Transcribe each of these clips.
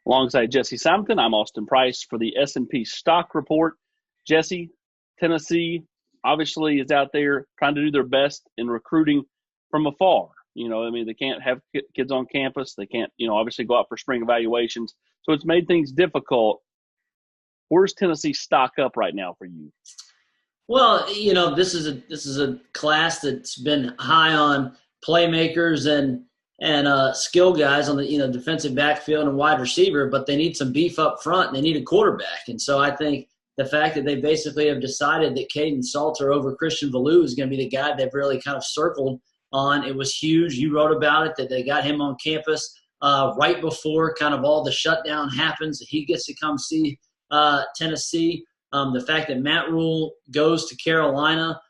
Alongside Jesse Simonton, I'm Austin Price for the S&P Stock Report. Jesse, Tennessee obviously is out there trying to do their best in recruiting from afar. They can't have kids on campus. They can't, obviously go out for spring evaluations. So it's made things difficult. Where's Tennessee stock up right now for you? Well, this is a class that's been high on playmakers and skill guys on the defensive backfield and wide receiver, but they need some beef up front and they need a quarterback. And so I think the fact that they basically have decided that Caden Salter over Christian Valu is going to be the guy they've really kind of circled on, it was huge. You wrote about it, that they got him on campus right before kind of all the shutdown happens. He gets to come see Tennessee. The fact that Matt Rule goes to Carolina,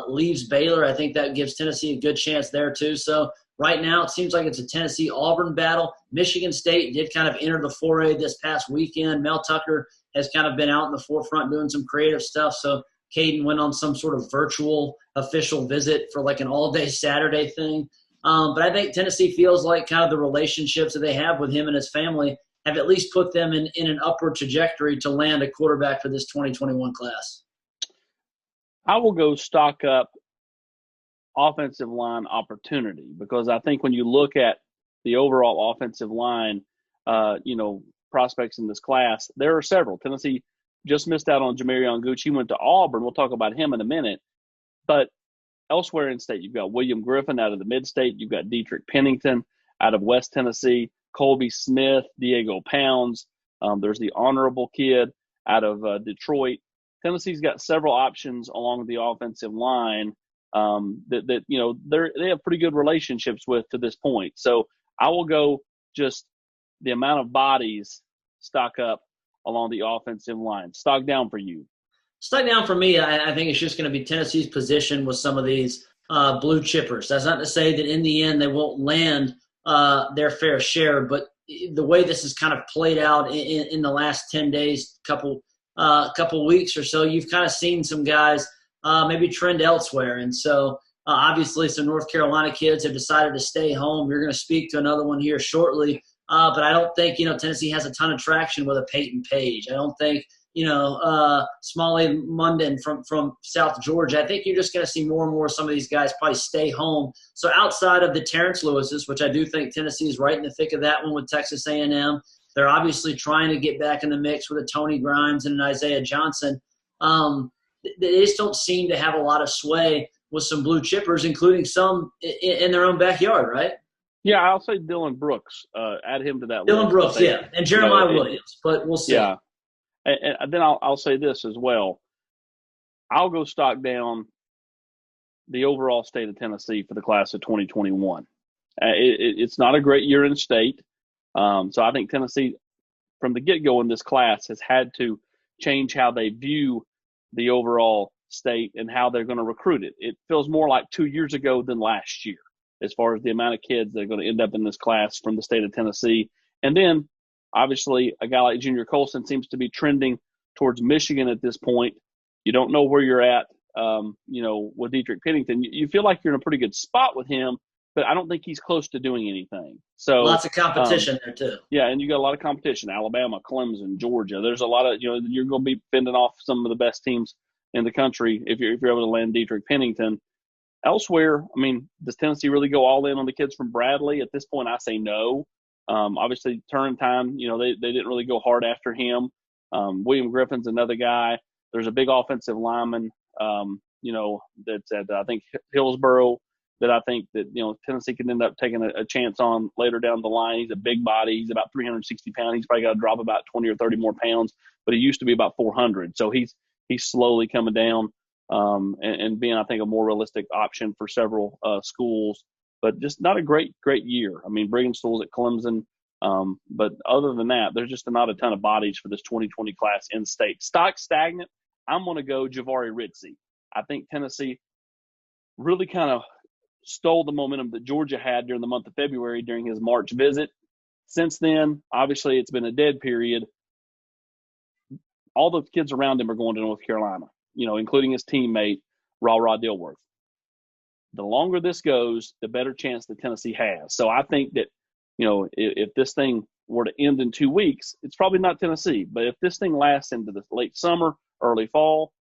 leaves Baylor, I think that gives Tennessee a good chance there too. So right now it seems like it's a Tennessee-Auburn battle. Michigan State did kind of enter the foray this past weekend. Mel Tucker has kind of been out in the forefront doing some creative stuff. So Caden went on some sort of virtual official visit for like an all-day Saturday thing. But I think Tennessee feels like kind of the relationships that they have with him and his family have at least put them in an upward trajectory to land a quarterback for this 2021 class. I will go stock up offensive line opportunity because I think when you look at the overall offensive line, prospects in this class, there are several. Tennessee just missed out on Jamarion Gooch. He went to Auburn. We'll talk about him in a minute. But elsewhere in state, you've got William Griffin out of the mid-state. You've got Dietrich Pennington out of West Tennessee, Colby Smith, Diego Pounds. There's the honorable kid out of Detroit. Tennessee's got several options along the offensive line they have pretty good relationships with to this point. So I will go just the amount of bodies stock up along the offensive line. Stock down for you. Stock down for me, I think it's just going to be Tennessee's position with some of these blue chippers. That's not to say that in the end they won't land their fair share, but the way this has kind of played out in the last 10 days, couple weeks or so, you've kind of seen some guys maybe trend elsewhere. And so obviously some North Carolina kids have decided to stay home. You're going to speak to another one here shortly. But I don't think, Tennessee has a ton of traction with a Peyton Page. I don't think, Smalley Munden from South Georgia. I think you're just going to see more and more of some of these guys probably stay home. So outside of the Terrence Lewis's, which I do think Tennessee is right in the thick of that one with Texas A&M, they're obviously trying to get back in the mix with a Tony Grimes and an Isaiah Johnson. They just don't seem to have a lot of sway with some blue chippers, including some in their own backyard, right? Yeah, I'll say Dylan Brooks. Add him to that list. Dylan Brooks, yeah, and Jeremiah Williams, but we'll see. Yeah, and then I'll say this as well. I'll go stock down the overall state of Tennessee for the class of 2021. It's not a great year in state, so I think Tennessee, from the get-go in this class, has had to change how they view the overall state and how they're going to recruit it. It feels more like 2 years ago than last year as far as the amount of kids that are going to end up in this class from the state of Tennessee. And then, obviously, a guy like Junior Colson seems to be trending towards Michigan at this point. You don't know where you're at, with Dietrich Pennington. You feel like you're in a pretty good spot with him, but I don't think he's close to doing anything. So lots of competition there too. Yeah, and you got a lot of competition. Alabama, Clemson, Georgia. There's a lot of, you're going to be fending off some of the best teams in the country if you're able to land Dietrich Pennington. Elsewhere, does Tennessee really go all in on the kids from Bradley? At this point, I say no. Obviously, Turrentine, they didn't really go hard after him. William Griffin's another guy. There's a big offensive lineman, that's at, I think, Hillsboro, that I think that, Tennessee could end up taking a chance on later down the line. He's a big body. He's about 360 pounds. He's probably got to drop about 20 or 30 more pounds, but he used to be about 400. So he's slowly coming down and being, I think, a more realistic option for several schools. But just not a great year. Brigham Stool's at Clemson. But other than that, there's just not a ton of bodies for this 2020 class in state. Stock stagnant. I'm going to go Javari Ritzie. I think Tennessee really kind of stole the momentum that Georgia had during the month of February during his March visit. Since then, obviously, it's been a dead period. All the kids around him are going to North Carolina, including his teammate, Ra Dilworth. The longer this goes, the better chance that Tennessee has. So I think that, if this thing were to end in 2 weeks, it's probably not Tennessee. But if this thing lasts into the late summer, early fall,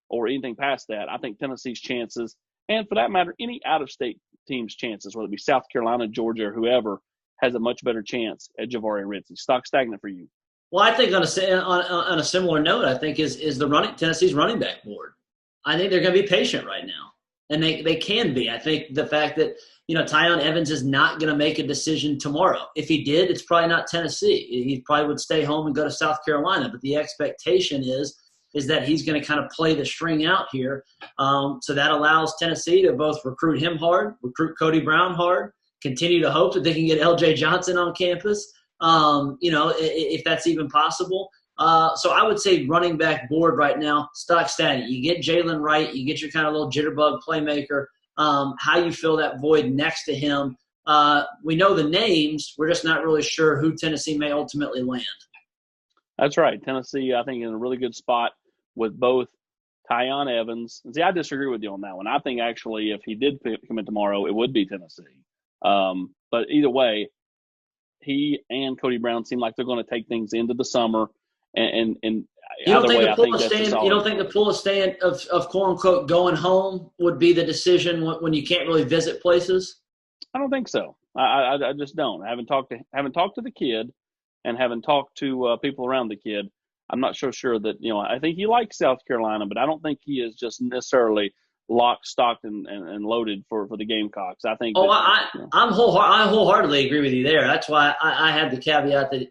or anything past that, I think Tennessee's chances, and for that matter, any out-of-state team's chances, whether it be South Carolina, Georgia, or whoever, has a much better chance at Jahvaree and Ritzie. Stock stagnant for you. Well, I think on a similar note, I think is the Tennessee's running back board. I think they're going to be patient right now, and they can be. I think the fact that Tiyon Evans is not going to make a decision tomorrow. If he did, it's probably not Tennessee. He probably would stay home and go to South Carolina. But the expectation is that he's going to kind of play the string out here. So that allows Tennessee to both recruit him hard, recruit Cody Brown hard, continue to hope that they can get L.J. Johnson on campus, if that's even possible. So I would say running back board right now, stock stagnant. You get Jalen Wright, you get your kind of little jitterbug playmaker. How you fill that void next to him. We know the names. We're just not really sure who Tennessee may ultimately land. That's right. Tennessee, I think, in a really good spot with both Tiyon Evans. See, I disagree with you on that one. I think actually if he did come in tomorrow, it would be Tennessee. But either way, he and Cody Brown seem like they're going to take things into the summer. And you don't think the pull of staying of quote unquote going home would be the decision when you can't really visit places? I don't think so. I just don't. I haven't talked to the kid, and haven't talked to people around the kid. I'm not so sure that I think he likes South Carolina, but I don't think he is just necessarily locked, stocked, and loaded for the Gamecocks. I think. I wholeheartedly agree with you there. That's why I had the caveat that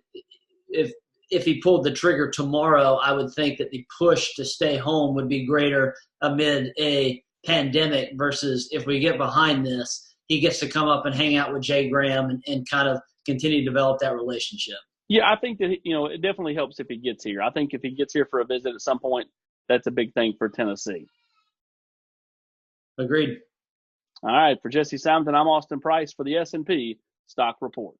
if he pulled the trigger tomorrow, I would think that the push to stay home would be greater amid a pandemic versus if we get behind this, he gets to come up and hang out with Jay Graham and kind of continue to develop that relationship. Yeah, I think that, it definitely helps if he gets here. I think if he gets here for a visit at some point, that's a big thing for Tennessee. Agreed. All right, for Jesse Simonton, I'm Austin Price for the S&P Stock Report.